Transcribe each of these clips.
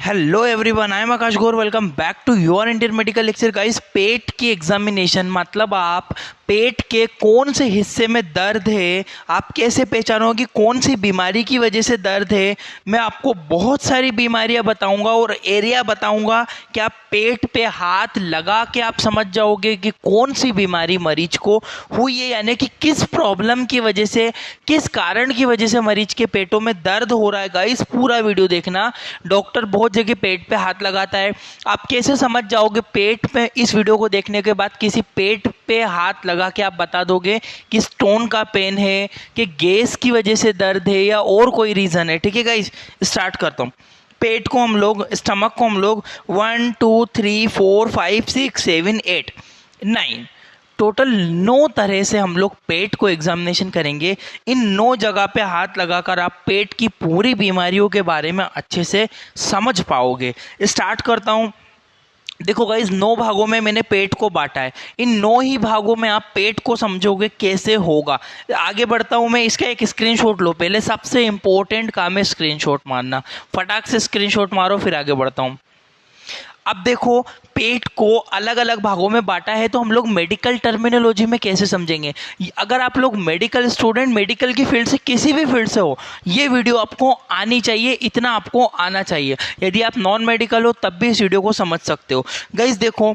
Hello everyone, I am Akash Gaur. Welcome back to your Indian medical lecture. Guys, पेट की examination मतलब आप पेट के कौन से हिस्से में दर्द है, आप कैसे पहचानोगे कौन सी बीमारी की वजह से दर्द है। मैं आपको बहुत सारी बीमारियां बताऊंगा और एरिया बताऊंगा कि आप पेट पे हाथ लगा के आप समझ जाओगे कि कौन सी बीमारी मरीज को हुई है, यानी कि किस प्रॉब्लम की वजह से, किस कारण की वजह से मरीज के पेटों में दर्द हो रहा है। गाइस, पूरा वीडियो देखना। डॉक्टर बहुत जगह पेट पे हाथ लगाता है, आप कैसे समझ जाओगे पेट पे। इस वीडियो को देखने के बाद किसी पेट पे हाथ लगा के आप बता दोगे कि स्टोन का पेन है, कि गैस की वजह से दर्द है, या और कोई रीज़न है। ठीक है गाइस, स्टार्ट करता हूँ। पेट को हम लोग, स्टमक को हम लोग 1 2 3 4 5 6 7 8 9 टोटल 9 तरह से हम लोग पेट को एग्जामिनेशन करेंगे। इन 9 जगह पे हाथ लगाकर आप पेट की पूरी बीमारियों के बारे में अच्छे से समझ पाओगे। स्टार्ट करता हूँ। देखो गाइज, 9 भागों में मैंने पेट को बांटा है। इन 9 ही भागों में आप पेट को समझोगे कैसे होगा। आगे बढ़ता हूँ मैं। इसका एक स्क्रीनशॉट लो पहले। सबसे इंपॉर्टेंट काम है स्क्रीनशॉट मारना। फटाक से स्क्रीनशॉट मारो, फिर आगे बढ़ता हूँ। अब देखो, पेट को अलग अलग भागों में बांटा है, तो हम लोग मेडिकल टर्मिनोलॉजी में कैसे समझेंगे। अगर आप लोग मेडिकल स्टूडेंट, मेडिकल की फील्ड से, किसी भी फील्ड से हो, ये वीडियो आपको आनी चाहिए, इतना आपको आना चाहिए। यदि आप नॉन मेडिकल हो तब भी इस वीडियो को समझ सकते हो। गाइस देखो,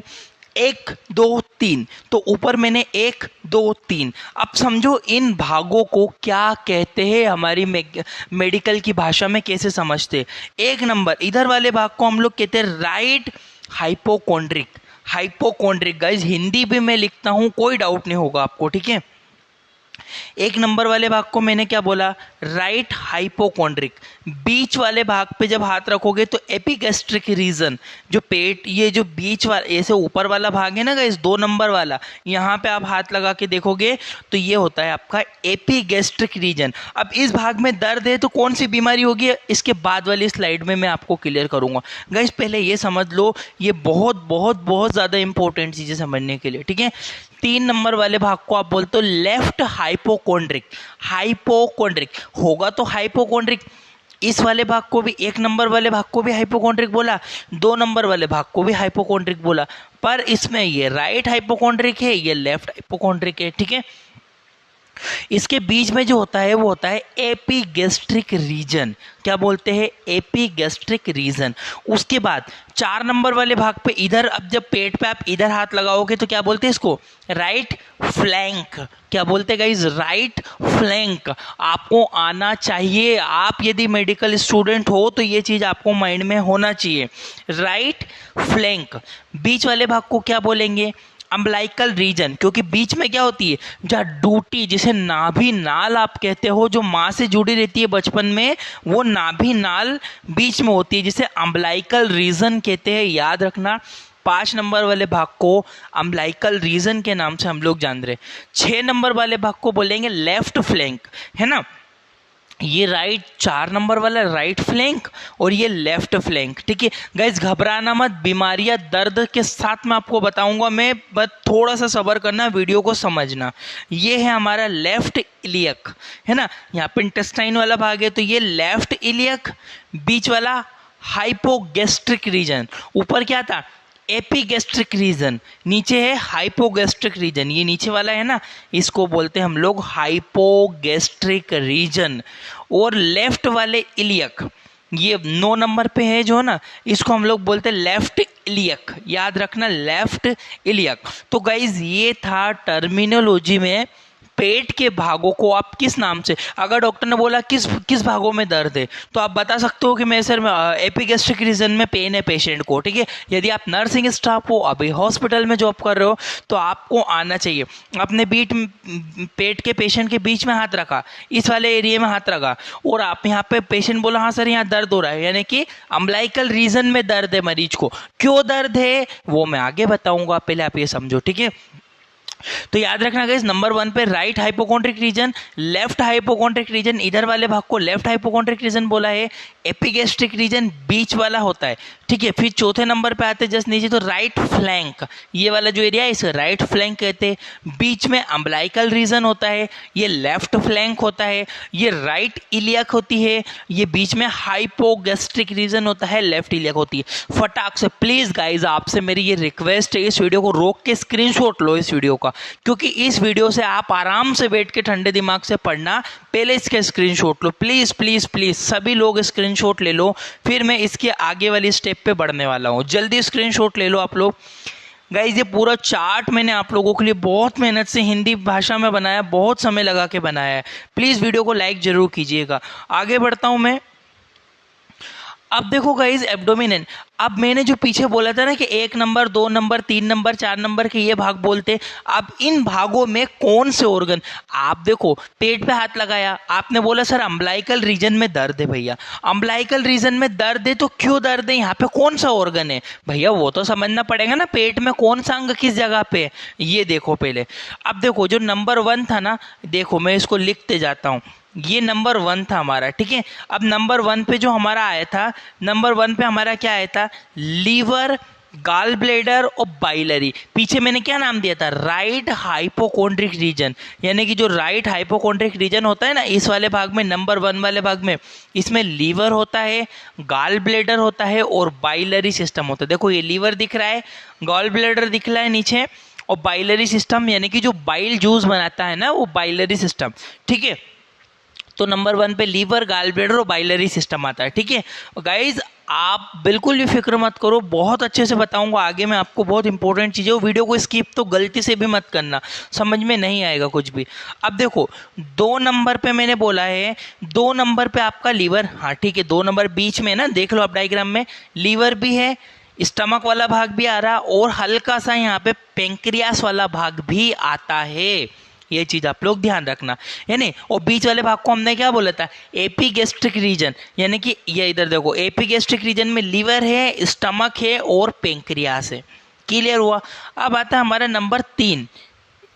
1 2 3, तो ऊपर मैंने 1 2 3। अब समझो इन भागों को क्या कहते हैं, हमारी मेडिकल की भाषा में कैसे समझते। 1 नंबर, इधर वाले भाग को हम लोग कहते हैं right hypochondriac. Hypochondriac guys Hindi भी मैं लिखता हूँ, कोई डाउट नहीं होगा आपको, ठीक है। 1 नंबर वाले भाग को मैंने क्या बोला, राइट हाइपोकॉन्ड्रिक। बीच वाले भाग पे जब हाथ रखोगे तो एपिगैस्ट्रिक रीजन, जो पेट, ये जो बीच वाला, ऐसे ऊपर वाला भाग है ना गाइस, 2 नंबर वाला, यहाँ पे आप हाथ लगा के देखोगे तो ये होता है आपका एपिगैस्ट्रिक रीजन। अब इस भाग में दर्द है तो कौन सी बीमारी होगी, इसके बाद वाली स्लाइड में मैं आपको क्लियर करूंगा। गाइस पहले ये समझ लो, ये बहुत बहुत बहुत ज़्यादा इंपॉर्टेंट चीज़ें समझने के लिए, ठीक है। 3 नंबर वाले भाग को आप बोलते हो लेफ्ट हाइपोकॉन्ड्रिक। हाइपोकॉन्ड्रिक होगा तो हाइपोकॉन्ड्रिक। इस वाले भाग को भी, 1 नंबर वाले भाग को भी हाइपोकॉन्ड्रिक बोला, 2 नंबर वाले भाग को भी हाइपोकॉन्ड्रिक बोला, पर इसमें ये राइट हाइपोकॉन्ड्रिक है, ये लेफ्ट हाइपोकॉन्ड्रिक है, ठीक है। इसके बीच में जो होता है वो होता है एपिगैस्ट्रिक रीजन। क्या बोलते हैं, एपिगैस्ट्रिक रीजन। उसके बाद 4 नंबर वाले भाग पे इधर, अब जब पेट पे आप इधर हाथ लगाओगे तो क्या बोलते हैं इसको, राइट फ्लैंक। क्या बोलते हैं गाइस, राइट फ्लैंक। आपको आना चाहिए, आप यदि मेडिकल स्टूडेंट हो तो ये चीज आपको माइंड में होना चाहिए, राइट फ्लैंक। बीच वाले भाग को क्या बोलेंगे, अम्बलाइकल रीजन, क्योंकि बीच में क्या होती है, जहाँ डूटी, जिसे नाभि नाल आप कहते हो, जो माँ से जुड़ी रहती है बचपन में, वो नाभि नाल बीच में होती है, जिसे अम्बलाइकल रीजन कहते हैं, याद रखना। 5 नंबर वाले भाग को अम्बलाइकल रीजन के नाम से हम लोग जान रहे। 6 नंबर वाले भाग को बोलेंगे लेफ्ट फ्लैंक, है ना। ये राइट, 4 नंबर वाला राइट फ्लैंक और ये लेफ्ट फ्लैंक, ठीक है। गाइस घबराना मत, बीमारियां दर्द के साथ मैं आपको बताऊंगा, मैं बस थोड़ा सा सब्र करना, वीडियो को समझना। ये है हमारा लेफ्ट इलियक, है ना। यहाँ पे इंटेस्टाइन वाला भाग है, तो ये लेफ्ट इलियक। बीच वाला हाइपोगैस्ट्रिक रीजन, ऊपर क्या था, एपिगैस्ट्रिक रीजन, नीचे है हाइपोगैस्ट्रिक रीजन। ये नीचे वाला है ना, इसको बोलते हैं हम लोग हाइपोगैस्ट्रिक रीजन। और लेफ्ट वाले इलियक, ये 9 नंबर पे है जो ना, इसको हम लोग बोलते हैं लेफ्ट इलियक, याद रखना, लेफ्ट इलियक। तो गाइज ये था टर्मिनोलॉजी में पेट के भागों को आप किस नाम से, अगर डॉक्टर ने बोला किस किस भागों में दर्द है, तो आप बता सकते हो कि मैं सर एपिगैस्ट्रिक रीजन में पेन है पेशेंट को, ठीक है। यदि आप नर्सिंग स्टाफ हो, अभी हॉस्पिटल में जॉब कर रहे हो, तो आपको आना चाहिए। अपने पेट के पेशेंट के बीच में हाथ रखा, इस वाले एरिया में हाथ रखा, और आप यहाँ पे पेशेंट बोला हाँ सर यहाँ दर्द हो रहा है, यानी कि अम्बलाइकल रीजन में दर्द है मरीज को। क्यों दर्द है वो मैं आगे बताऊंगा, पहले आप ये समझो, ठीक है। तो याद रखना गाइस, नंबर 1 पे right hypochondriac region, left hypochondriac region, इधर वाले भाग को लेफ्ट हाइपोकॉन्ड्रिक रीजन बोला है। एपिगैस्ट्रिक रीजन बीच वाला होता है, ठीक है। फिर चौथे नंबर पे आते जस्ट नीचे, तो राइट फ्लैंक, ये वाला जो एरिया है इसे राइट फ्लैंक कहते हैं। बीच में अम्बलाइकल रीजन होता है, ये लेफ्ट फ्लैंक होता है। ये राइट इलियक होती है, ये बीच में हाइपोगैस्ट्रिक रीजन होता है, लेफ्ट इलियक होती है। फटाक से प्लीज गाइज आपसे मेरी ये रिक्वेस्ट है, इस वीडियो को रोक के स्क्रीनशॉट लो इस वीडियो का, क्योंकि इस वीडियो से आप आराम से बैठ के ठंडे दिमाग से पढ़ना। पहले इसके screenshot low please please please, सभी लोग स्क्रीनशॉट ले लो, फिर मैं इसके आगे वाली स्टेप पे बढ़ने वाला हूँ। जल्दी स्क्रीनशॉट ले लो आप लोग। गाइज ये पूरा चार्ट मैंने आप लोगों के लिए बहुत मेहनत से हिंदी भाषा में बनाया, बहुत समय लगा के बनाया है। प्लीज वीडियो को लाइक जरूर कीजिएगा। आगे बढ़ता हूँ मैं। अब देखो गाइज एब्डोमिनेंट, अब मैंने जो पीछे बोला था ना कि 1 नंबर 2 नंबर 3 नंबर 4 नंबर के ये भाग बोलते, अब इन भागों में कौन से ऑर्गन, आप देखो पेट पे हाथ लगाया, आपने बोला सर अम्बलाइकल रीजन में दर्द है। भैया अम्बलाइकल रीजन में दर्द है तो क्यों दर्द है, यहाँ पे कौन सा ऑर्गन है भैया, वो तो समझना पड़ेगा ना, पेट में कौन सा अंग किस जगह पे है, ये देखो पहले। अब देखो जो नंबर 1 था ना, देखो मैं इसको लिखते जाता हूँ, ये नंबर 1 था हमारा, ठीक है। अब नंबर 1 पे जो हमारा आया था, नंबर 1 पे हमारा क्या आया था, लीवर, गाल ब्लेडर और बाइलरी। पीछे मैंने क्या नाम दिया था, राइट हाइपोकॉन्ड्रिक रीजन, यानी कि जो राइट हाइपोकॉन्ड्रिक रीजन होता है ना, इस वाले भाग में नंबर 1 वाले भाग में इसमें लीवर होता है, गाल ब्लेडर होता है और बाइलरी सिस्टम होता है। देखो ये लीवर दिख रहा है, गाल ब्लेडर दिख रहा है नीचे, और बाइलरी सिस्टम यानी कि जो बाइल जूस बनाता है ना वो बाइलरी सिस्टम, ठीक है। तो नंबर 1 पे लीवर, गाल ब्लेडर और बाइलरी सिस्टम आता है, ठीक है। गाइज आप बिल्कुल भी फिक्र मत करो, बहुत अच्छे से बताऊंगा आगे मैं आपको, बहुत इंपॉर्टेंट चीज़ है। वीडियो को स्किप तो गलती से भी मत करना, समझ में नहीं आएगा कुछ भी। अब देखो 2 नंबर पे मैंने बोला है, 2 नंबर पे आपका लीवर, हाँ ठीक है, 2 नंबर बीच में ना, देख लो आप डायग्राम में, लीवर भी है, स्टमक वाला भाग भी आ रहा और हल्का सा यहाँ पे पेंक्रियास वाला भाग भी आता है, ये चीज आप लोग ध्यान रखना, यानी। और बीच वाले भाग को हमने क्या बोला था, एपिगैस्ट्रिक रीजन, यानी कि ये इधर देखो एपिगैस्ट्रिक रीजन में लीवर है, स्टमक है और पेंक्रियास है। क्लियर हुआ। अब आता है हमारा नंबर 3,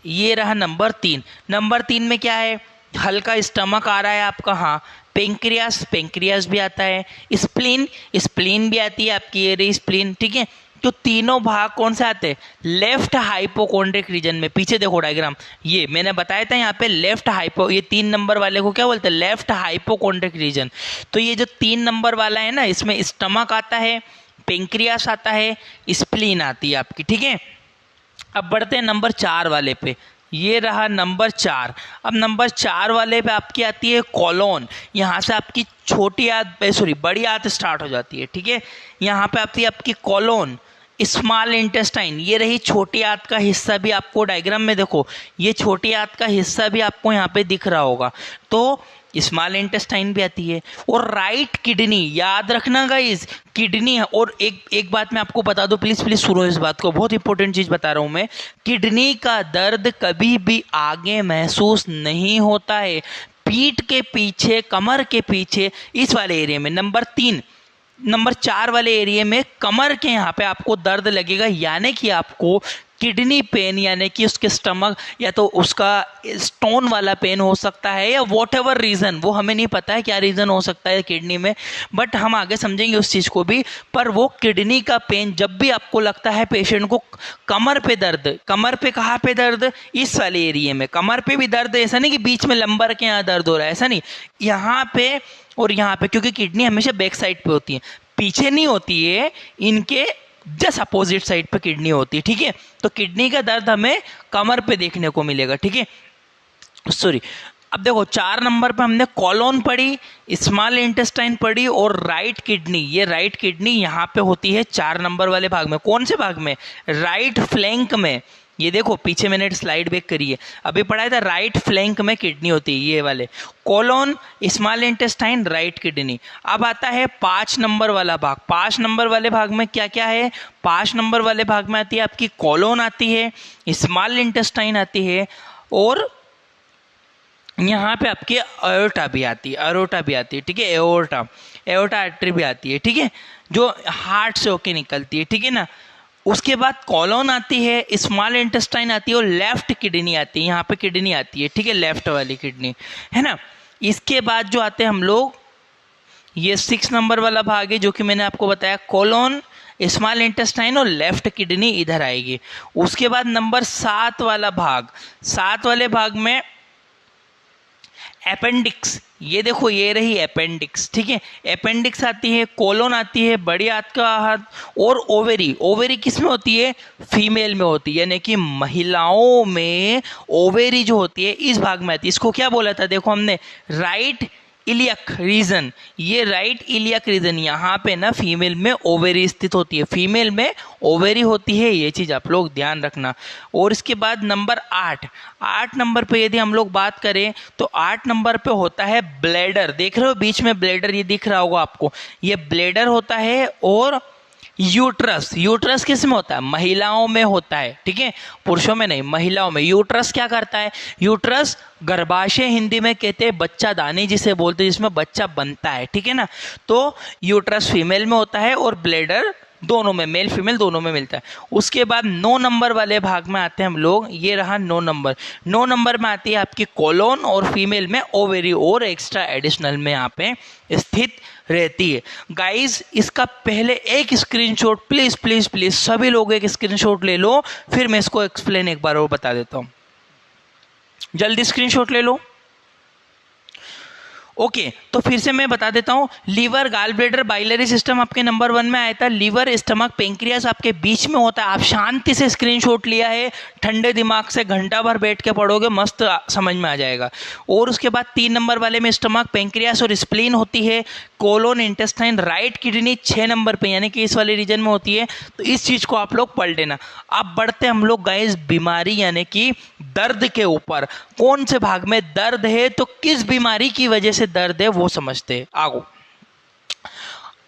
ये रहा नंबर 3। नंबर 3 में क्या है, हल्का स्टमक आ रहा है आपका, हाँ, पेंक्रियास, पेंक्रियास भी आता है, स्प्लीन, स्प्लीन भी आती है आपकी, ये रही स्प्लीन, ठीक है। तो तीनों भाग कौन से आते हैं, लेफ्ट हाइपोकॉन्ड्रिक रीजन में। पीछे देखो डायग्राम, ये मैंने बताया था यहाँ पे लेफ्ट हाइपो, ये 3 नंबर वाले को क्या बोलते हैं, लेफ्ट हाइपोकॉन्ड्रिक रीजन। तो ये जो 3 नंबर वाला है ना, इसमें स्टमक आता है, पेंक्रियास आता है, स्प्लीन आती है आपकी, ठीक है। अब बढ़ते हैं नंबर 4 वाले पे, ये रहा नंबर 4। अब नंबर 4 वाले पे आपकी आती है कॉलोन, यहाँ से आपकी छोटी आंत, सॉरी बड़ी आंत स्टार्ट हो जाती है, ठीक है। यहाँ पे आती है आपकी कॉलोन, स्मॉल इंटेस्टाइन, ये रही छोटी आंत का हिस्सा भी आपको डायग्राम में देखो, ये छोटी आंत का हिस्सा भी आपको यहाँ पे दिख रहा होगा, तो स्मॉल इंटेस्टाइन भी आती है। और राइट किडनी, याद रखना गाइज, किडनी है। और एक बात मैं आपको बता दूं, प्लीज प्लीज सुनो इस बात को, बहुत इंपॉर्टेंट चीज बता रहा हूं मैं, किडनी का दर्द कभी भी आगे महसूस नहीं होता है, पीठ के पीछे, कमर के पीछे, इस वाले एरिया में, नंबर 4 वाले एरिया में कमर के यहाँ पे आपको दर्द लगेगा, यानी कि आपको किडनी पेन, यानी कि उसके स्टमक या तो उसका स्टोन वाला पेन हो सकता है, या वॉट एवर रीज़न, वो हमें नहीं पता है क्या रीज़न हो सकता है किडनी में, बट हम आगे समझेंगे उस चीज़ को भी। पर वो किडनी का पेन जब भी आपको लगता है पेशेंट को कमर पे दर्द, कमर पे कहाँ पे दर्द, इस वाले एरिया में कमर पे भी दर्द, ऐसा नहीं कि बीच में लंबर के यहाँ दर्द हो रहा है, ऐसा नहीं, यहाँ पे और यहाँ पे, क्योंकि किडनी हमेशा बैक साइड पे होती है, पीछे नहीं होती है, इनके जस्ट अपोजिट साइड पे किडनी होती है, ठीक है। तो किडनी का दर्द हमें कमर पे देखने को मिलेगा, ठीक है, सॉरी। अब देखो 4 नंबर पे हमने कॉलोन पढ़ी, स्मॉल इंटेस्टाइन पढ़ी और राइट किडनी, ये राइट किडनी यहाँ पे होती है 4 नंबर वाले भाग में, कौन से भाग में, राइट फ्लैंक में। ये देखो पीछे मैंने स्लाइड बैक करी है, अभी पढ़ाया था, राइट फ्लैंक में किडनी होती है, ये वाले colon, small intestine, right kidney. अब आता है 5 नंबर वाला भाग। 5 नंबर वाले भाग में क्या क्या है, 5 नंबर वाले भाग में आती है आपकी कोलोन आती है, स्मॉल इंटेस्टाइन आती है, और यहाँ पे आपकी एओर्टा भी आती है, एओर्टा भी आती है, ठीक है, एओर्टा आर्टरी भी आती है, ठीक है, जो हार्ट से होके निकलती है, ठीक है ना। उसके बाद कॉलोन आती है, स्मॉल इंटेस्टाइन आती है और लेफ्ट किडनी आती है। यहाँ पे किडनी आती है, ठीक है, लेफ्ट वाली किडनी, है ना। इसके बाद जो आते हैं हम लोग, ये 6 नंबर वाला भाग है जो कि मैंने आपको बताया, कॉलोन, स्मॉल इंटेस्टाइन और लेफ्ट किडनी इधर आएगी। उसके बाद नंबर 7 वाला भाग, 7 वाले भाग में अपेंडिक्स, ये देखो ये रही अपेंडिक्स, ठीक है। अपेंडिक्स आती है, कोलोन आती है, बड़ी हाथ का हाथ, और ओवेरी। ओवेरी किस में होती है? फीमेल में होती है, यानी कि महिलाओं में ओवेरी जो होती है इस भाग में आती है। इसको क्या बोला था? देखो हमने राइट इलियक रीजन, ये राइट इलियक रीजन, यहाँ पे ना फीमेल में ओवेरी स्थित होती है, फीमेल में ओवेरी होती है, ये चीज़ आप लोग ध्यान रखना। और इसके बाद नंबर 8 नंबर पे यदि हम लोग बात करें तो 8 नंबर पे होता है ब्लैडर। देख रहे हो बीच में ब्लैडर, ये दिख रहा होगा आपको, ये ब्लैडर होता है। और यूट्रस, यूट्रस किस में होता है? महिलाओं में होता है, ठीक है, पुरुषों में नहीं, महिलाओं में। यूट्रस क्या करता है? यूट्रस गर्भाशय हिंदी में कहते हैं, बच्चा दानी जिसे बोलते हैं, जिसमें बच्चा बनता है, ठीक है ना। तो यूट्रस फीमेल में होता है और ब्लैडर दोनों में, मेल फीमेल दोनों में मिलता है। उसके बाद 9 नंबर वाले भाग में आते हैं हम लोग, ये रहा 9 नंबर। 9 नंबर में आती है आपकी कोलोन और फीमेल में ओवेरी और एक्स्ट्रा एडिशनल में यहाँ पे स्थित रहती है। गाइस इसका पहले एक स्क्रीनशॉट प्लीज प्लीज प्लीज सभी लोग एक स्क्रीनशॉट ले लो, फिर मैं इसको एक्सप्लेन एक बार और बता देता हूं। जल्दी स्क्रीनशॉट ले लो। ओके तो फिर से मैं बता देता हूं, liver, gall bladder, biliary system आपके नंबर 1 में आया था। लीवर, स्टमक, पेंक्रियास आपके बीच में होता है। आप शांति से स्क्रीनशॉट लिया है, ठंडे दिमाग से घंटा भर बैठ के पढ़ोगे, मस्त समझ में आ जाएगा। और उसके बाद 3 नंबर वाले में स्टमक, पेंक्रियास और स्प्लीन होती है। Colon, intestine, right kidney 6 number पे यानी कि इस वाले रीजन में होती है। तो इस चीज को आप लोग पढ़ लेना। अब बढ़ते हम लोग गाइस बीमारी यानी कि दर्द के ऊपर। कौन से भाग में दर्द है तो किस बीमारी की वजह से दर्द है वो समझते हैं आगो।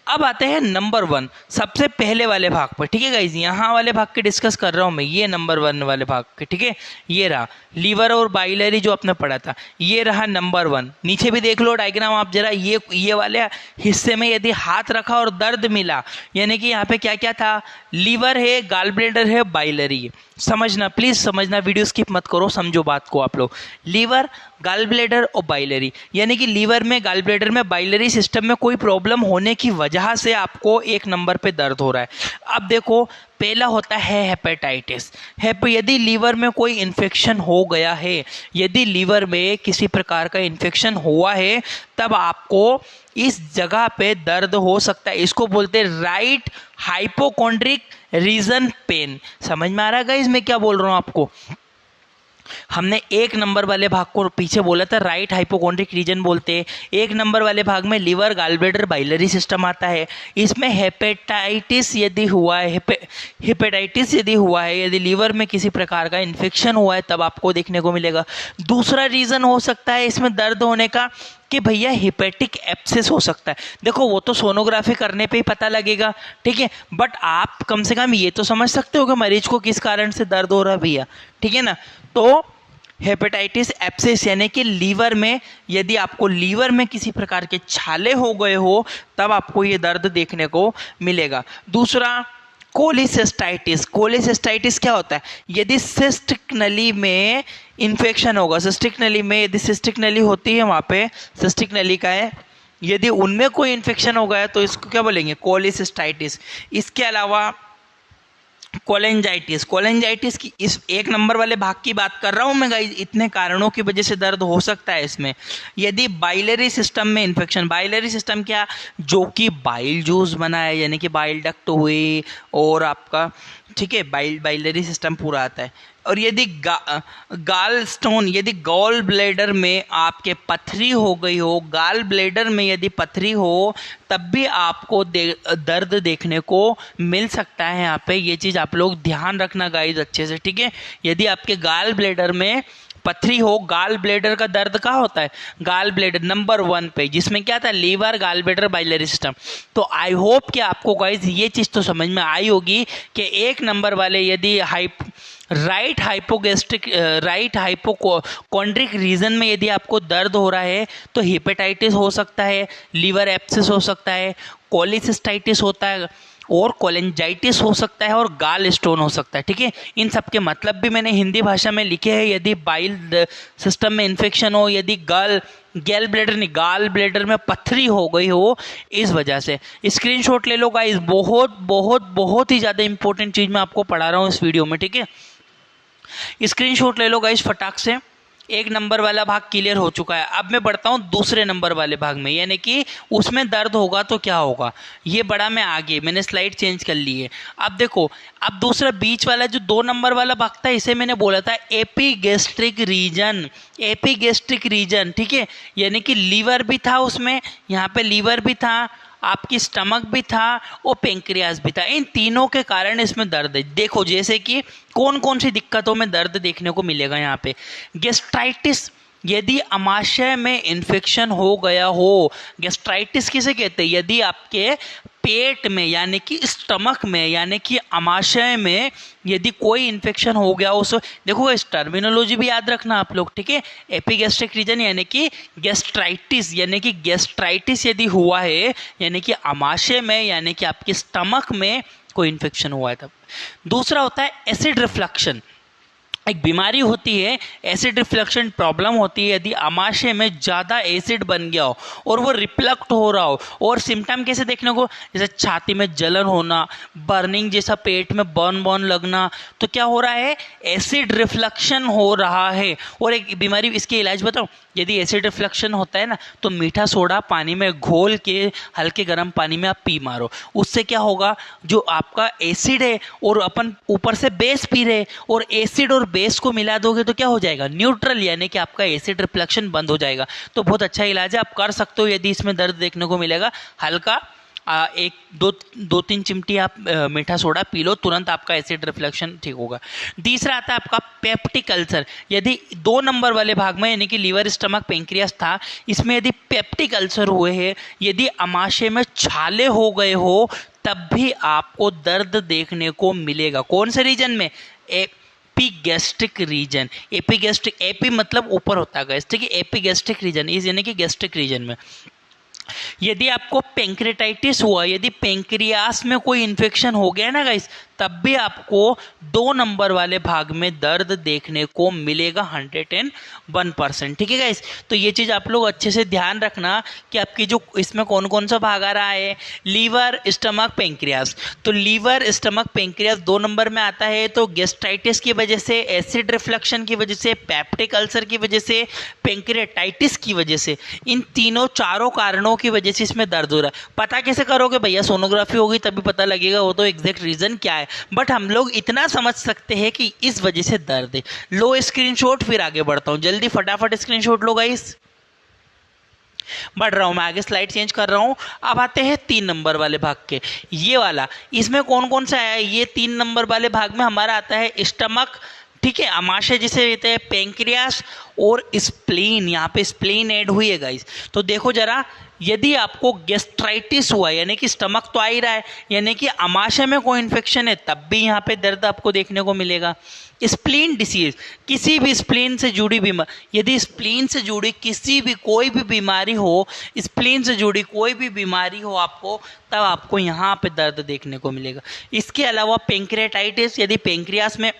अब आते हैं नंबर 1 सबसे पहले वाले भाग पर, ठीक है गाइज, यहाँ वाले भाग के डिस्कस कर रहा हूँ मैं, ये नंबर 1 वाले भाग के, ठीक है। ये रहा लीवर और बाइलरी जो आपने पढ़ा था, ये रहा नंबर 1। नीचे भी देख लो डायग्राम आप जरा, ये वाले हिस्से में यदि हाथ रखा और दर्द मिला, यानी कि यहाँ पे क्या क्या था? लीवर है, गाल ब्लैडर है, बाइलरी है। समझना प्लीज समझना, वीडियो स्किप मत करो, समझो बात को आप लोग। लीवर, गाल ब्लैडर और बाइलरी, यानी कि लीवर में, गाल ब्लैडर में, बाइलरी सिस्टम में कोई प्रॉब्लम होने की वजह से आपको 1 नंबर पे दर्द हो रहा है। अब देखो पहला होता है हेपेटाइटिस। यदि लीवर में कोई इन्फेक्शन हो गया है, यदि लीवर में किसी प्रकार का इन्फेक्शन हुआ है, तब आपको इस जगह पे दर्द हो सकता है। इसको बोलते हैं राइट हाइपोकॉन्ड्रिक रीजन पेन। समझ में आ रहा है गाइस मैं क्या बोल रहा हूँ आपको? हमने 1 नंबर वाले भाग को पीछे बोला था राइट हाइपोकॉन्ड्रिक रीजन बोलते हैं। 1 नंबर वाले भाग में liver, gall bladder, biliary system आता है। इसमें हेपेटाइटिस यदि हुआ है, हेपेटाइटिस यदि हुआ है, यदि लीवर में किसी प्रकार का इन्फेक्शन हुआ है, तब आपको देखने को मिलेगा। दूसरा रीजन हो सकता है इसमें दर्द होने का कि भैया हिपेटिक एब्सेस हो सकता है। देखो वो तो सोनोग्राफी करने पे ही पता लगेगा, ठीक है, बट आप कम से कम ये तो समझ सकते हो कि मरीज को किस कारण से दर्द हो रहा है भैया, ठीक है ना। तो हेपेटाइटिस एब्सेस यानी कि लीवर में, यदि आपको लीवर में किसी प्रकार के छाले हो गए हो, तब आपको ये दर्द देखने को मिलेगा। दूसरा कोलिसिस्टाइटिस। कोलिसिस्टाइटिस क्या होता है? यदि सिस्टिक नली में इन्फेक्शन होगा, सिस्टिक नली में यदि सिस्टिक नली होती है, वहाँ पे सिस्टिक नली का है, यदि उनमें कोई इन्फेक्शन हो गया तो इसको क्या बोलेंगे? कोलिसिस्टाइटिस। इसके अलावा कोलेंजाइटिस। कोलेंजाइटिस की इस 1 नंबर वाले भाग की बात कर रहा हूँ मैं गाइस, इतने कारणों की वजह से दर्द हो सकता है इसमें। यदि बाइलरी सिस्टम में इन्फेक्शन, बाइलरी सिस्टम क्या? जो कि बाइल जूस बनाए, यानी कि बाइल डक्ट हुई और आपका, ठीक है, बाइलरी सिस्टम पूरा आता है। और यदि गाल स्टोन, यदि गॉल ब्लैडर में आपके पथरी हो गई हो, गाल ब्लैडर में यदि पथरी हो, तब भी आपको दर्द देखने को मिल सकता है यहाँ पे। ये चीज़ आप लोग ध्यान रखना गाइस अच्छे से, ठीक है। यदि आपके गाल ब्लैडर में पथरी हो, गाल ब्लैडर का दर्द कहाँ होता है? गाल ब्लैडर नंबर 1 पे, जिसमें क्या था? Liver, gall bladder, biliary system. तो आई होप कि आपको गाइस ये चीज़ तो समझ में आई होगी कि 1 नंबर वाले यदि राइट हाइपोकॉन्ड्रिक रीजन में यदि आपको दर्द हो रहा है तो हेपेटाइटिस हो सकता है, लीवर एब्सेस हो सकता है, कोलिसिस्टाइटिस होता है। और कोलेंजाइटिस हो सकता है और गाल स्टोन हो सकता है। ठीक है, इन सब के मतलब भी मैंने हिंदी भाषा में लिखे हैं। यदि बाइल सिस्टम में इन्फेक्शन हो, यदि गैल ब्लैडर नहीं, गाल ब्लैडर में पथरी हो गई हो इस वजह से। स्क्रीनशॉट ले लो गाइस, बहुत बहुत बहुत ही ज़्यादा इंपॉर्टेंट चीज़ मैं आपको पढ़ा रहा हूँ इस वीडियो में। ठीक है, स्क्रीनशॉट ले लो गाइस फटाक से। एक नंबर वाला भाग क्लियर हो चुका है। अब मैं बढ़ता हूँ दूसरे नंबर वाले भाग में, यानी कि उसमें दर्द होगा तो क्या होगा, ये बड़ा मैं आगे मैंने स्लाइड चेंज कर ली है। अब देखो, अब दूसरा बीच वाला जो 2 नंबर वाला भाग था, इसे मैंने बोला था एपीगैस्ट्रिक रीजन। एपीगैस्ट्रिक रीजन, ठीक है, यानी कि लीवर भी था उसमें, यहाँ पे लीवर भी था, आपकी स्टमक भी था और पेंक्रियास भी था। इन तीनों के कारण इसमें दर्द है। देखो जैसे कि कौन कौन सी दिक्कतों में दर्द देखने को मिलेगा यहाँ पे। गैस्ट्राइटिस, यदि अमाशय में इन्फेक्शन हो गया हो। गैस्ट्राइटिस किसे कहते हैं, यदि आपके पेट में यानी कि स्टमक में यानी कि अमाशय में यदि कोई इन्फेक्शन हो गया उस, देखो इस टर्मिनोलॉजी भी याद रखना आप लोग। ठीक है, एपिगैस्ट्रिक रीजन यानी कि गैस्ट्राइटिस, यानी कि गैस्ट्राइटिस यदि हुआ है यानी कि अमाशय में यानी कि आपके स्टमक में कोई इन्फेक्शन हुआ है तब। दूसरा होता है एसिड रिफ्लक्शन, एक बीमारी होती है एसिड रिफ्लक्शन प्रॉब्लम होती है। यदि अमाशय में ज़्यादा एसिड बन गया हो और वो रिफ्लेक्ट हो रहा हो, और सिम्टम कैसे देखने को, जैसे छाती में जलन होना, बर्निंग जैसा, पेट में बर्न लगना, तो क्या हो रहा है, एसिड रिफ्लक्शन हो रहा है। और एक बीमारी, इसके इलाज बताओ, यदि एसिड रिफ्लक्शन होता है ना तो मीठा सोडा पानी में घोल के हल्के गर्म पानी में आप पी मारो। उससे क्या होगा, जो आपका एसिड है और अपन ऊपर से बेस पी रहे, और एसिड और बेस को मिला दोगे तो क्या हो जाएगा, न्यूट्रल, यानी कि आपका एसिड रिफ्लेक्शन बंद हो जाएगा। तो बहुत अच्छा इलाज है, आप कर सकते हो। यदि इसमें दर्द देखने को मिलेगा, हल्का एक दो तीन चिमटी आप मीठा सोडा पी लो, तुरंत आपका एसिड रिफ्लेक्शन ठीक होगा। तीसरा आता है आपका पेप्टिक अल्सर। यदि 2 नंबर वाले भाग में यानी कि लीवर, स्टमक, पेंक्रियास था, इसमें यदि पेप्टिक अल्सर हुए हैं, यदि अमाशय में छाले हो गए हो, तब भी आपको दर्द देखने को मिलेगा। कौन से रीजन में, एपिगैस्ट्रिक रीजन। एपिगैस्ट्रिक, एपी मतलब ऊपर होता है गैस्ट्रिक, एपिगैस्ट्रिक रीजन इस यानी कि गैस्ट्रिक रीजन में। यदि आपको पेंक्रेटाइटिस हुआ, यदि पेंक्रियास में कोई इन्फेक्शन हो गया ना गाइस, तब भी आपको 2 नंबर वाले भाग में दर्द देखने को मिलेगा 101%। ठीक है गाइस, तो ये चीज़ आप लोग अच्छे से ध्यान रखना कि आपकी जो इसमें कौन कौन सा भाग आ रहा है, लीवर, स्टमक, पेंक्रियास। तो लीवर, स्टमक, पेंक्रियास 2 नंबर में आता है। तो गैस्ट्राइटिस की वजह से, एसिड रिफ्लक्शन की वजह से, पेप्टिक अल्सर की वजह से, पेंक्रेटाइटिस की वजह से, इन चारों कारणों की वजह से इसमें दर्द हो रहा है। पता कैसे करोगे भैया, सोनोग्राफी होगी तभी पता लगेगा, वो तो एग्जैक्ट रीजन क्या है, बट हम लोग इतना समझ सकते हैं कि इस वजह से दर्द है। लो स्क्रीनशॉट, फिर आगे बढ़ता हूं, जल्दी फटाफट स्क्रीनशॉट लो गाइस। बढ़ रहा हूं मैं आगे, स्लाइड चेंज कर रहा हूं। अब आते हैं 3 नंबर वाले भाग के, ये वाला, इसमें कौन कौन सा आया है, ये 3 नंबर वाले भाग में हमारा आता है स्टमक, ठीक है, अमाशय जिसे कहते हैं, पेंक्रियास और स्प्लीन। यहाँ पे स्प्लीन ऐड हुई है गाइस। तो देखो जरा, यदि आपको गैस्ट्राइटिस हुआ यानी कि स्टमक तो आ ही रहा है, यानी कि अमाशय में कोई इन्फेक्शन है, तब भी यहाँ पे दर्द आपको देखने को मिलेगा। स्प्लीन डिसीज, किसी भी स्प्लीन से जुड़ी बीमारी, यदि स्प्लीन से जुड़ी किसी भी कोई भी बीमारी हो, स्प्लीन से जुड़ी कोई भी बीमारी हो आपको, तब आपको यहाँ पे दर्द देखने को मिलेगा। इसके अलावा पेंक्रेटाइटिस, यदि पेंक्रियास में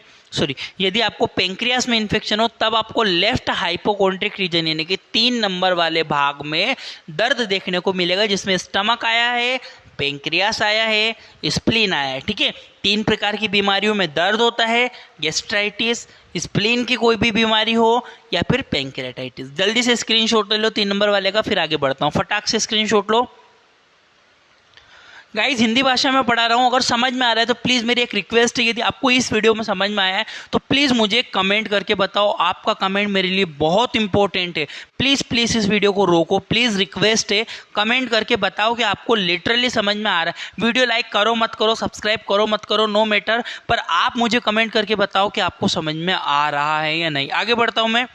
यदि आपको पेंक्रियास में इन्फेक्शन हो, तब आपको लेफ्ट हाइपोकोंड्रिक रीजन यानी कि 3 नंबर वाले भाग में दर्द देखने को मिलेगा, जिसमें स्टमक आया है, पेंक्रियास आया है, स्प्लीन आया है। ठीक है, 3 प्रकार की बीमारियों में दर्द होता है, गैस्ट्राइटिस, स्प्लीन की कोई भी बीमारी हो या फिर पेंक्रेटाइटिस। जल्दी से स्क्रीनशॉट ले लो 3 नंबर वाले का, फिर आगे बढ़ता हूँ, फटाक से स्क्रीनशॉट लो गाइज। हिंदी भाषा में पढ़ा रहा हूँ, अगर समझ में आ रहा है तो प्लीज़ मेरी एक रिक्वेस्ट है, यदि आपको इस वीडियो में समझ में आया है तो प्लीज़ मुझे कमेंट करके बताओ। आपका कमेंट मेरे लिए बहुत इंपॉर्टेंट है। प्लीज़ प्लीज़ इस वीडियो को रोको, प्लीज़ रिक्वेस्ट है, कमेंट करके बताओ कि आपको लिटरली समझ में आ रहा है। वीडियो लाइक करो मत करो, सब्सक्राइब करो मत करो, नो मैटर, पर आप मुझे कमेंट करके बताओ कि आपको समझ में आ रहा है या नहीं। आगे बढ़ता हूँ मैं।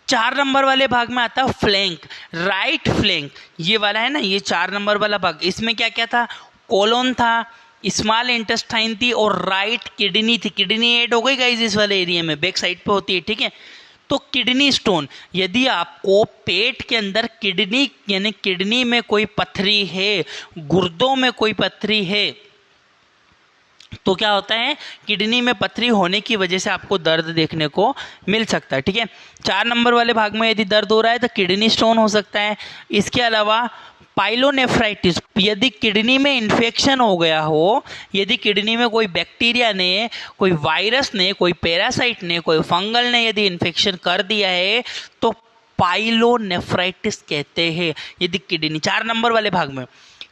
4 नंबर वाले भाग में आता है फ्लैंक, राइट फ्लैंक, ये वाला है ना, ये 4 नंबर वाला भाग। इसमें क्या क्या था, कोलोन था, स्मॉल इंटेस्टाइन थी और राइट किडनी थी। किडनी ऐड हो गई गाइस इस वाले एरिया में, बैक साइड पे होती है। ठीक है, तो किडनी स्टोन, यदि आपको पेट के अंदर किडनी यानी किडनी में कोई पथरी है, गुर्दों में कोई पथरी है, तो क्या होता है, किडनी में पथरी होने की वजह से आपको दर्द देखने को मिल सकता है। ठीक है, 4 नंबर वाले भाग में यदि दर्द हो रहा है तो किडनी स्टोन हो सकता है। इसके अलावा पाइलोनेफ्राइटिस, यदि किडनी में इन्फेक्शन हो गया हो, यदि किडनी में कोई बैक्टीरिया ने, कोई वायरस ने, कोई पैरासाइट ने, कोई फंगल ने यदि इन्फेक्शन कर दिया है तो पाइलोनेफ्राइटिस कहते हैं यदि किडनी, 4 नंबर वाले भाग में।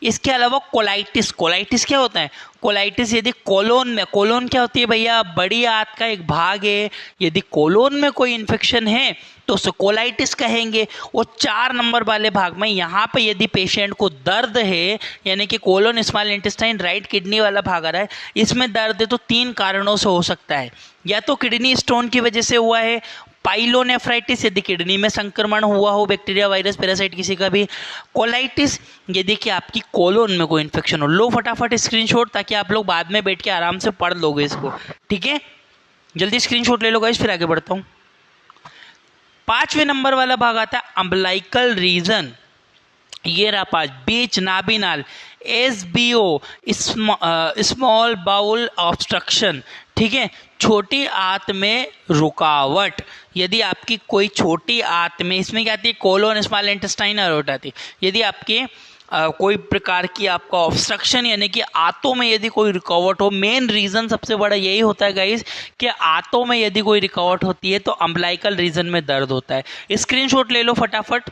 इसके अलावा कोलाइटिस, कोलाइटिस क्या होता है, कोलाइटिस यदि कोलोन में, कोलोन क्या होती है भैया, बड़ी आंत का एक भाग है, यदि कोलोन में कोई इन्फेक्शन है तो उसे कोलाइटिस कहेंगे। और 4 नंबर वाले भाग में यहाँ पे यदि पेशेंट को दर्द है, यानी कि colon small intestine right kidney वाला भाग आ रहा है, इसमें दर्द है तो 3 कारणों से हो सकता है। या तो किडनी स्टोन की वजह से हुआ है, पाइलोनेफ्राइटिस यदि किडनी में संक्रमण हुआ हो, बैक्टीरिया वायरस पैरासाइट किसी का भी, कोलाइटिस यदि कि आपकी कोलोन में कोई इन्फेक्शन हो। लो फटाफट स्क्रीनशॉट ताकि आप लोग बाद में बैठ के आराम से पढ़ लोगे इसको। ठीक है, जल्दी स्क्रीनशॉट ले लो गाइस, फिर आगे बढ़ता हूँ। 5वें नंबर वाला भाग आता है अम्बलाइकल रीजन। ये रहा 5, बीच नाभिनाल, SBO स्मॉल बाउल ऑब्स्ट्रक्शन। ठीक है, छोटी आंत में रुकावट, यदि आपकी कोई छोटी आंत में, इसमें क्या आती है, कोलोन स्मॉल इंटेस्टाइन अरोटा आती है, यदि आपके कोई प्रकार की आपका ऑब्स्ट्रक्शन यानी कि आंतों में यदि कोई रुकावट हो, मेन रीजन सबसे बड़ा यही होता है गाइस कि आंतों में यदि कोई रुकावट होती है तो अम्बलाइकल रीजन में दर्द होता है। स्क्रीनशॉट ले लो फटाफट।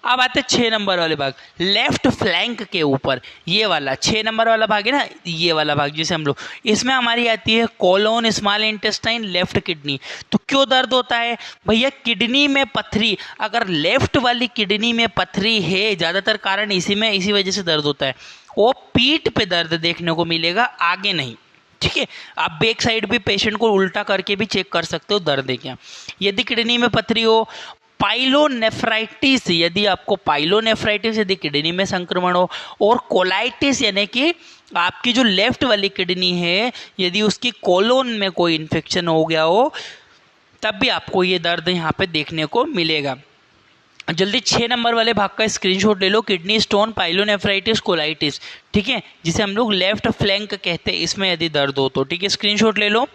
अब आते 6 नंबर वाले भाग, लेफ्ट फ्लैंक के ऊपर, ये वाला 6 नंबर वाला भाग है ना, ये वाला भाग जिसे हम लोग, इसमें हमारी आती है colon small intestine left kidney. तो क्यों दर्द होता है भैया, किडनी में पथरी, अगर लेफ्ट वाली किडनी में पथरी है, ज़्यादातर कारण इसी वजह से दर्द होता है। वो पीठ पे दर्द देखने को मिलेगा, आगे नहीं। ठीक है, आप बैक साइड भी पेशेंट को उल्टा करके भी चेक कर सकते हो दर्द है क्या। यदि किडनी में पथरी हो, पाइलोनेफ्राइटिस, यदि आपको पाइलोनेफ्राइटिस यदि किडनी में संक्रमण हो, और कोलाइटिस यानी कि आपकी जो लेफ्ट वाली किडनी है यदि उसकी कोलोन में कोई इन्फेक्शन हो गया हो, तब भी आपको ये दर्द यहाँ पे देखने को मिलेगा। जल्दी 6 नंबर वाले भाग का स्क्रीनशॉट ले लो, किडनी स्टोन, पाइलोनेफ्राइटिस, कोलाइटिस। ठीक है, जिसे हम लोग लेफ्ट फ्लैंक कहते हैं, इसमें यदि दर्द हो तो। ठीक है, स्क्रीनशॉट ले लो।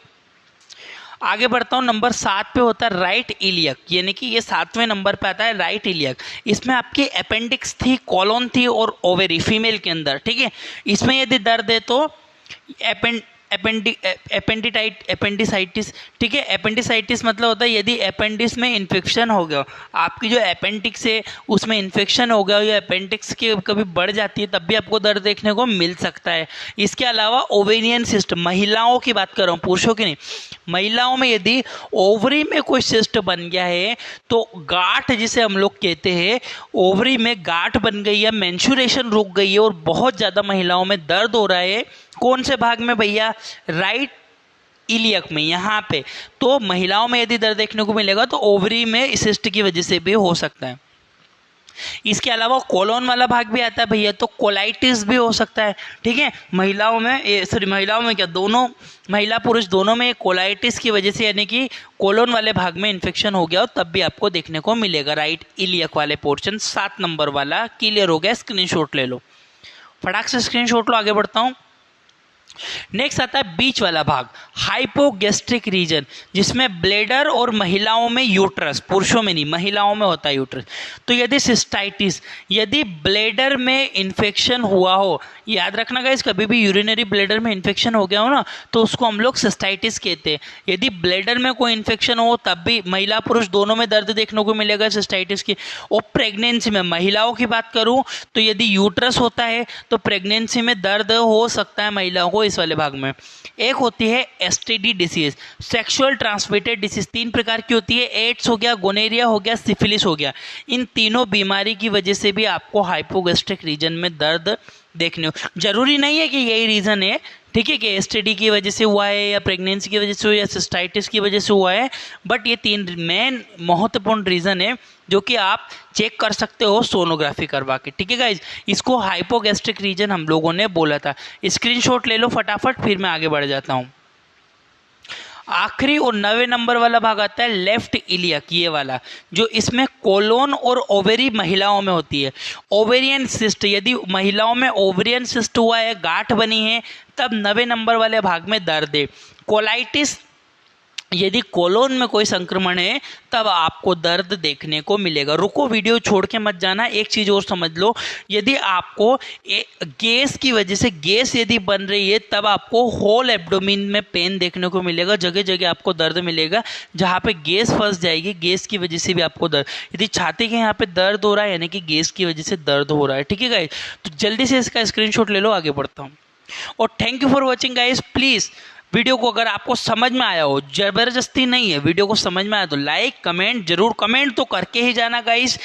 आगे बढ़ता हूँ, नंबर 7 पे होता है राइट इलियक, यानी कि ये 7वें नंबर पे आता है राइट इलियक। इसमें आपकी अपेंडिक्स थी, कॉलोन थी और ओवेरी फीमेल के अंदर। ठीक है, इसमें यदि दर्द है तो एपेंडिसाइटिस। ठीक है, एपेंडिसाइटिस मतलब होता है यदि अपेंडिक्स में इन्फेक्शन हो गया, आपकी जो अपेंडिक्स है उसमें इन्फेक्शन हो गया या अपेंडिक्स की कभी बढ़ जाती है, तब भी आपको दर्द देखने को मिल सकता है। इसके अलावा ओवेरियन सिस्ट, महिलाओं की बात कर रहा हूँ, पुरुषों की नहीं, महिलाओं में यदि ओवरी में कोई सिस्ट बन गया है तो गांठ जिसे हम लोग कहते हैं, ओवरी में गांठ बन गई है, मेंस्ट्रुएशन रुक गई है और बहुत ज़्यादा महिलाओं में दर्द हो रहा है, कौन से भाग में भैया, राइट इलियक में, यहाँ पे। तो महिलाओं में यदि दर्द देखने को मिलेगा तो ओवरी में सिस्ट की वजह से भी हो सकता है। इसके अलावा कोलोन वाला भाग भी आता है भैया, तो कोलाइटिस भी हो सकता है। ठीक है, महिलाओं में क्या, दोनों महिला पुरुष दोनों में कोलाइटिस की वजह से यानी कि कोलोन वाले भाग में इन्फेक्शन हो गया हो, तब भी आपको देखने को मिलेगा राइट इलियक वाले पोर्शन। 7 नंबर वाला क्लियर हो गया, स्क्रीनशॉट ले लो फटाक से, स्क्रीनशॉट लो। आगे बढ़ता हूँ, नेक्स्ट आता है बीच वाला भाग, हाइपोगैस्ट्रिक रीजन, जिसमें ब्लेडर और महिलाओं में यूट्रस, पुरुषों में नहीं महिलाओं में होता है यूट्रस। तो यदि सिस्टाइटिस, यदि ब्लेडर में इन्फेक्शन हुआ हो, याद रखना गाइस, कभी भी यूरिनरी ब्लेडर में इन्फेक्शन हो गया हो ना तो उसको हम लोग सिस्टाइटिस कहते हैं। यदि ब्लेडर में कोई इन्फेक्शन हो तब भी महिला पुरुष दोनों में दर्द देखने को मिलेगा सिस्टाइटिस की। और प्रेगनेंसी में, महिलाओं की बात करूं तो यदि यूट्रस होता है तो प्रेगनेंसी में दर्द हो सकता है महिलाओं को इस वाले भाग में। एक होती है STD disease, sexual transmitted disease, 3 प्रकार की होती है, एड्स हो गया, गोनेरिया हो गया, सिफिलिस हो गया। इन तीनों बीमारी की वजह से भी आपको हाइपोगैस्ट्रिक रीजन में दर्द देखने को, जरूरी नहीं है कि यही रीजन है। ठीक है, कि एसटीडी की वजह से हुआ है या प्रेगनेंसी की वजह से हुआ या सिस्टाइटिस की वजह से हुआ है, बट ये 3 मेन महत्वपूर्ण रीजन है जो कि आप चेक कर सकते हो सोनोग्राफी करवा के। ठीक है गाइज, इसको हाइपोगैस्ट्रिक रीजन हम लोगों ने बोला था। स्क्रीनशॉट ले लो फटाफट, फिर मैं आगे बढ़ जाता हूँ। आखिरी और 9वें नंबर वाला भाग आता है लेफ्ट इलियक, ये वाला, जो इसमें कोलोन और ओवेरी महिलाओं में होती है। ओवेरियन सिस्ट, यदि महिलाओं में ओवेरियन सिस्ट हुआ है, गांठ बनी है, तब 9वें नंबर वाले भाग में दर्द है। कोलाइटिस, यदि कोलोन में कोई संक्रमण है तब आपको दर्द देखने को मिलेगा। रुको, वीडियो छोड़ के मत जाना, एक चीज़ और समझ लो, यदि आपको गैस की वजह से गैस यदि बन रही है तब आपको होल एब्डोमिन में पेन देखने को मिलेगा, जगह जगह आपको दर्द मिलेगा, जहाँ पे गैस फंस जाएगी, गैस की वजह से भी आपको दर्द। यदि छाती के यहाँ पे दर्द हो रहा है यानी कि गैस की वजह से दर्द हो रहा है। ठीक है गाइस, तो जल्दी से इसका स्क्रीनशॉट ले लो, आगे बढ़ता हूँ। और thank you for watching guys. Please video को अगर आपको समझ में आया हो, जबरदस्ती नहीं है, वीडियो को समझ में आया तो लाइक कमेंट जरूर, कमेंट तो करके ही जाना गाइस।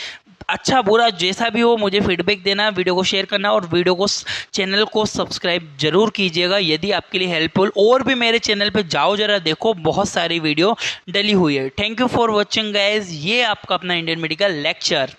अच्छा बुरा जैसा भी हो मुझे फीडबैक देना, वीडियो को शेयर करना और वीडियो को चैनल को सब्सक्राइब जरूर कीजिएगा यदि आपके लिए हेल्पफुल। और भी मेरे चैनल पे जाओ जरा देखो, बहुत सारी वीडियो डली हुई है। Thank you for watching guys. ये आपका अपना इंडियन मेडिकल लेक्चर।